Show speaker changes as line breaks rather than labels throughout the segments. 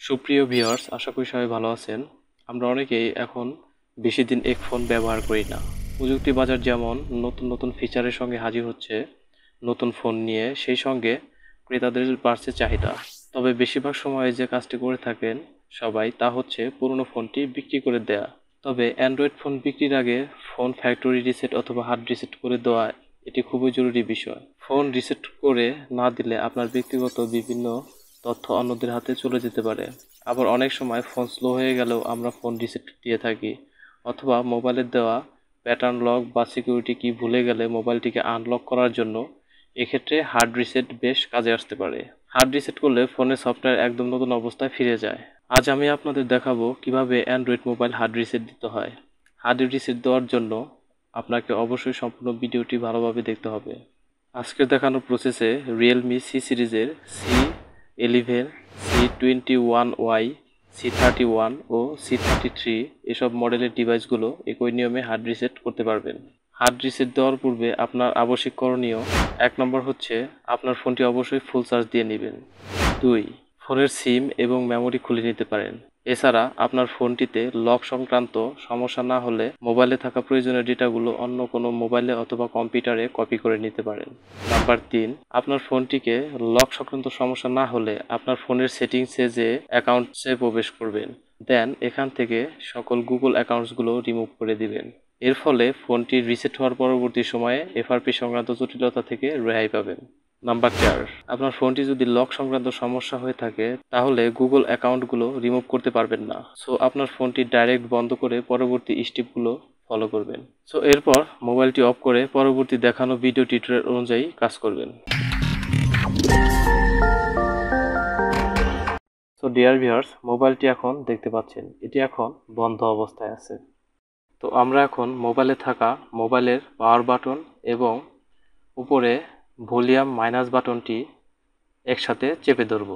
সুপ্রিয় ভিউয়ার্স, আশা করি সবাই ভালো আছেন। আমরা অনেকেই এখন বেশি দিন এক ফোন ব্যবহার করি না। প্রযুক্তি বাজার যেমন নতুন নতুন ফিচারের সঙ্গে হাজির হচ্ছে নতুন ফোন নিয়ে, সেই সঙ্গে ক্রেতাদের বাড়ছে চাহিদা। তবে বেশিরভাগ সময়ে যে কাজটি করে থাকেন সবাই, তা হচ্ছে পুরনো ফোনটি বিক্রি করে দেয়া। তবে অ্যান্ড্রয়েড ফোন বিক্রির আগে ফোন ফ্যাক্টরি রিসেট অথবা হার্ড রিসেট করে দেওয়া এটি খুবই জরুরি বিষয়। ফোন রিসেট করে না দিলে আপনার ব্যক্তিগত বিভিন্ন তথ্য অন্যদের হাতে চলে যেতে পারে। আবার অনেক সময় ফোন স্লো হয়ে গেলেও আমরা ফোন রিসেট দিয়ে থাকি, অথবা মোবাইলের দেওয়া প্যাটার্ন লক বা সিকিউরিটি কি ভুলে গেলে মোবাইলটিকে আনলক করার জন্য এক্ষেত্রে হার্ড রিসেট বেশ কাজে আসতে পারে। হার্ড রিসেট করলে ফোনের সফটওয়্যার একদম নতুন অবস্থায় ফিরে যায়। আজ আমি আপনাদের দেখাবো কিভাবে অ্যান্ড্রয়েড মোবাইল হার্ড রিসেট দিতে হয়। হার্ড রিসেট দেওয়ার জন্য আপনাকে অবশ্যই সম্পূর্ণ ভিডিওটি ভালোভাবে দেখতে হবে। আজকের দেখানো প্রসেসে রিয়েলমি সি সিরিজের C11, C21Y, C31 ও C33 এসব মডেলের ডিভাইসগুলো একই নিয়মে হার্ড রিসেট করতে পারবেন। হার্ড রিসেট দেওয়ার পূর্বে আপনার আবশ্যিক করণীয়: 1 নম্বর হচ্ছে আপনার ফোনটি অবশ্যই ফুল চার্জ দিয়ে নেবেন। 2, ফোনের সিম এবং মেমোরি খুলে নিতে পারেন। এছাড়া আপনার ফোনটিতে লক সংক্রান্ত সমস্যা না হলে মোবাইলে থাকা প্রয়োজনীয় ডেটাগুলো অন্য কোনো মোবাইলে অথবা কম্পিউটারে কপি করে নিতে পারেন। নাম্বার 3, আপনার ফোনটিকে লক সংক্রান্ত সমস্যা না হলে আপনার ফোনের সেটিংসে যে অ্যাকাউন্টসে প্রবেশ করবেন, দেন এখান থেকে সকল গুগল অ্যাকাউন্টসগুলো রিমুভ করে দিবেন। এর ফলে ফোনটি রিসেট হওয়ার পরবর্তী সময়ে এফআরপি সংক্রান্ত জটিলতা থেকে রেহাই পাবেন। নাম্বার 4, আপনার ফোনটি যদি লক সংক্রান্ত সমস্যা হয়ে থাকে তাহলে গুগল অ্যাকাউন্টগুলো রিমুভ করতে পারবেন না। সো আপনার ফোনটি ডাইরেক্ট বন্ধ করে পরবর্তী স্টেপগুলো ফলো করবেন। সো এরপর মোবাইলটি অফ করে পরবর্তী দেখানো ভিডিও টিউটোরিয়াল অনুযায়ী কাজ করবেন। সো ডিয়ার ভিউয়ার্স, মোবাইলটি এখন দেখতে পাচ্ছেন এটি এখন বন্ধ অবস্থায় আছে। তো আমরা এখন মোবাইলে থাকা মোবাইলের পাওয়ার বাটন এবং উপরে ভলিউম মাইনাস বাটনটি একসাথে চেপে ধরব।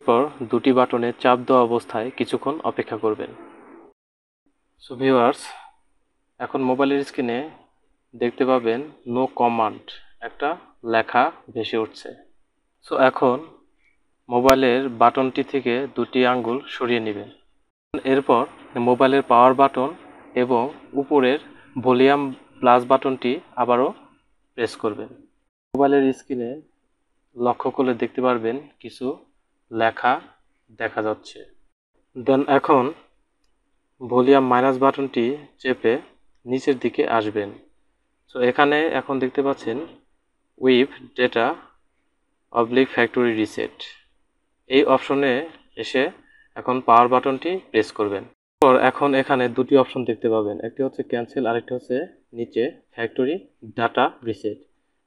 এরপর দুটি বাটনে চাপ দেওয়া অবস্থায় কিছুক্ষণ অপেক্ষা করবেন। সো ভিউয়ার্স, এখন মোবাইলের স্ক্রিনে দেখতে পাবেন নো কমান্ড একটা লেখা ভেসে উঠছে। সো এখন মোবাইলের বাটনটি থেকে দুটি আঙ্গুল সরিয়ে নেবেন। এরপর মোবাইলের পাওয়ার বাটন এবং উপরের ভলিউম প্লাস বাটনটি আবারও প্রেস করবেন। মোবাইলের স্ক্রিনে লক্ষ্য করলে দেখতে পারবেন কিছু লেখা দেখা যাচ্ছে। দেন এখন ভলিউম মাইনাস বাটনটি চেপে নিচের দিকে আসবেন। সো এখানে এখন দেখতে পাচ্ছেন উইভ ডেটা ফ্যাক্টরি রিসেট, এই অপশনে এসে এখন পাওয়ার বাটনটি প্রেস করবেন। তারপর এখন এখানে দুটি অপশন দেখতে পাবেন, একটি হচ্ছে ক্যান্সেল, আরেকটি হচ্ছে নিচে ফ্যাক্টরি ডাটা রিসেট।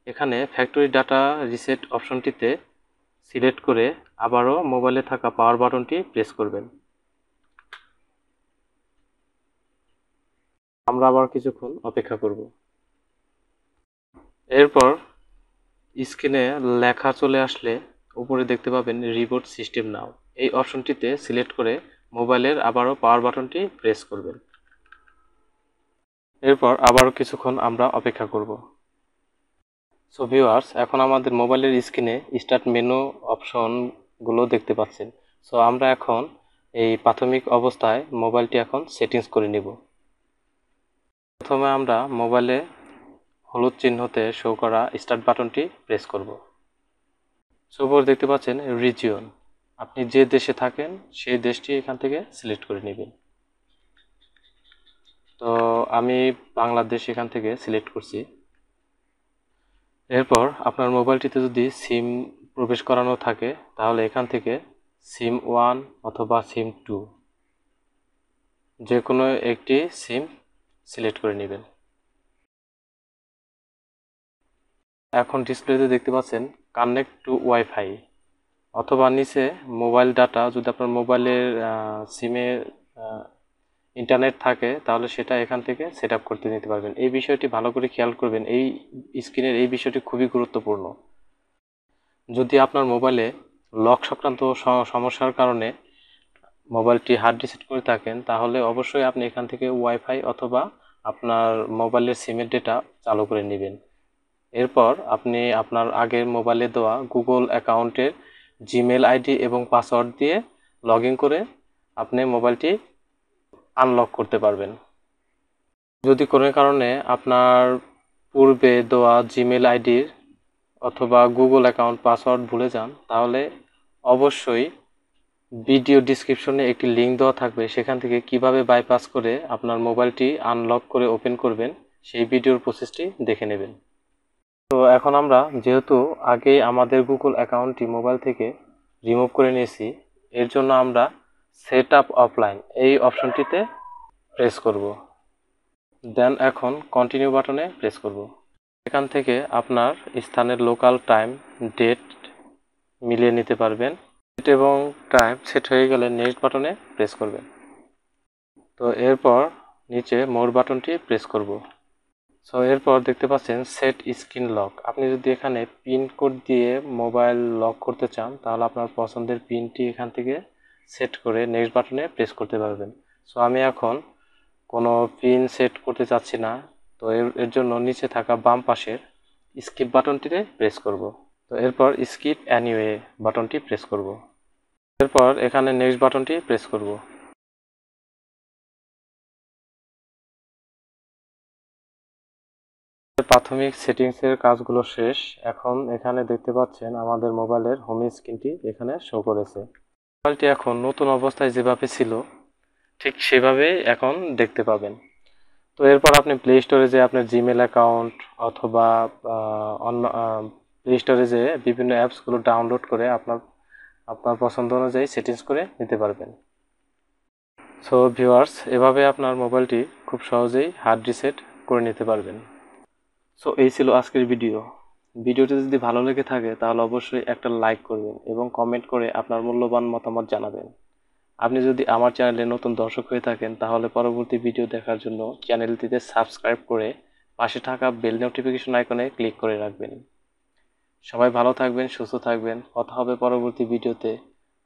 এখানে ফ্যাক্টরি ডাটা রিসেট অপশনটিতে সিলেক্ট করে আবারও মোবাইলে থাকা পাওয়ার বাটনটি প্রেস করবেন। আমরা আবার কিছুক্ষণ অপেক্ষা করব। এরপর স্ক্রিনে লেখা চলে আসলে উপরে দেখতে পাবেন রিবুট সিস্টেম নাও, এই অপশনটিতে সিলেক্ট করে মোবাইলের আবারও পাওয়ার বাটনটি প্রেস করবেন। এরপর আবারও কিছুক্ষণ আমরা অপেক্ষা করব। সো ভিউয়ার্স, এখন আমাদের মোবাইলের স্ক্রিনে স্টার্ট মেনু অপশনগুলো দেখতে পাচ্ছেন। সো আমরা এখন এই প্রাথমিক অবস্থায় মোবাইলটি এখন সেটিংস করে নিব। প্রথমে আমরা মোবাইলে হলুদ চিহ্নতে শো করা স্টার্ট বাটনটি প্রেস করব। সো উপরে দেখতে পাচ্ছেন রিজিয়ন, আপনি যে দেশে থাকেন সেই দেশটি এখান থেকে সিলেক্ট করে নেবেন। তো আমি বাংলাদেশ এখান থেকে সিলেক্ট করছি। এরপর আপনার মোবাইলটিতে যদি সিম প্রবেশ করানো থাকে তাহলে এখান থেকে সিম 1 অথবা সিম 2 যে কোনো একটি সিম সিলেক্ট করে নেবেন। এখন ডিসপ্লেতে দেখতে পাচ্ছেন কানেক্ট টু ওয়াইফাই, অথবা নিচে মোবাইল ডাটা, যদি আপনার মোবাইলের সিমে ইন্টারনেট থাকে তাহলে সেটা এখান থেকে সেট আপ করতে নিতে পারবেন। এই বিষয়টি ভালো করে খেয়াল করবেন, এই স্ক্রিনের এই বিষয়টি খুবই গুরুত্বপূর্ণ। যদি আপনার মোবাইলে লক সংক্রান্ত সমস্যার কারণে মোবাইলটি হার্ড রিসেট করে থাকেন তাহলে অবশ্যই আপনি এখান থেকে ওয়াইফাই অথবা আপনার মোবাইলের সিমের ডেটা চালু করে নেবেন। এরপর আপনি আপনার আগের মোবাইলে দেওয়া গুগল অ্যাকাউন্টের জিমেল আইডি এবং পাসওয়ার্ড দিয়ে লগ ইন করে আপনি মোবাইলটি আনলক করতে পারবেন। যদি কোনো কারণে আপনার পূর্বে দেওয়া জিমেল আইডির অথবা গুগল অ্যাকাউন্ট পাসওয়ার্ড ভুলে যান, তাহলে অবশ্যই ভিডিও ডিসক্রিপশনে একটি লিঙ্ক দেওয়া থাকবে, সেখান থেকে কিভাবে বাইপাস করে আপনার মোবাইলটি আনলক করে ওপেন করবেন সেই ভিডিওর প্রসেসটি দেখে নেবেন। তো এখন আমরা যেহেতু আগেই আমাদের গুগল অ্যাকাউন্টটি মোবাইল থেকে রিমুভ করে নিয়েছি, এর জন্য আমরা সেট আপ অফলাইন এই অপশনটিতে প্রেস করব। দেন এখন কন্টিনিউ বাটনে প্রেস করব। এখান থেকে আপনার স্থানের লোকাল টাইম ডেট মিলিয়ে নিতে পারবেন। ডেট এবং টাইম সেট হয়ে গেলে নেক্সট বাটনে প্রেস করবেন। তো এরপর নিচে মোর বাটনটি প্রেস করব। সো এরপর দেখতে পাচ্ছেন সেট স্ক্রিন লক। আপনি যদি এখানে পিন কোড দিয়ে মোবাইল লক করতে চান, তাহলে আপনার পছন্দের পিনটি এখান থেকে সেট করে নেক্সট বাটনে প্রেস করতে পারবেন। সো আমি এখন কোনো পিন সেট করতে চাচ্ছি না, তো এর জন্য নিচে থাকা বাম পাশের স্কিপ বাটনটিতে প্রেস করব। তো এরপর স্কিপ অ্যানিওয়ে বাটনটি প্রেস করব। এরপর এখানে নেক্সট বাটনটি প্রেস করব। প্রাথমিক সেটিংসের কাজগুলো শেষ। এখন এখানে দেখতে পাচ্ছেন আমাদের মোবাইলের হোম স্ক্রিনটি এখানে শো করেছে। মোবাইলটি এখন নতুন অবস্থায় যেভাবে ছিল ঠিক সেভাবেই এখন দেখতে পাবেন। তো এরপর আপনি প্লে স্টোরে যে আপনার জিমেল অ্যাকাউন্ট অথবা অন্য প্লে স্টোরে যে বিভিন্ন অ্যাপসগুলো ডাউনলোড করে আপনার পছন্দ অনুযায়ী সেটিংস করে নিতে পারবেন। সো ভিউয়ার্স, এভাবে আপনার মোবাইলটি খুব সহজেই হার্ড রিসেট করে নিতে পারবেন। সো এই ছিল আজকের ভিডিওটি যদি ভালো লেগে থাকে তাহলে অবশ্যই একটা লাইক করবেন এবং কমেন্ট করে আপনার মূল্যবান মতামত জানাবেন। আপনি যদি আমার চ্যানেলে নতুন দর্শক হয়ে থাকেন তাহলে পরবর্তী ভিডিও দেখার জন্য চ্যানেলটিতে সাবস্ক্রাইব করে পাশে থাকা বেল নোটিফিকেশন আইকনে ক্লিক করে রাখবেন। সবাই ভালো থাকবেন, সুস্থ থাকবেন। কথা হবে পরবর্তী ভিডিওতে।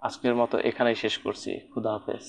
আজকের মতো এখানেই শেষ করছি। খুদা হাফেজ।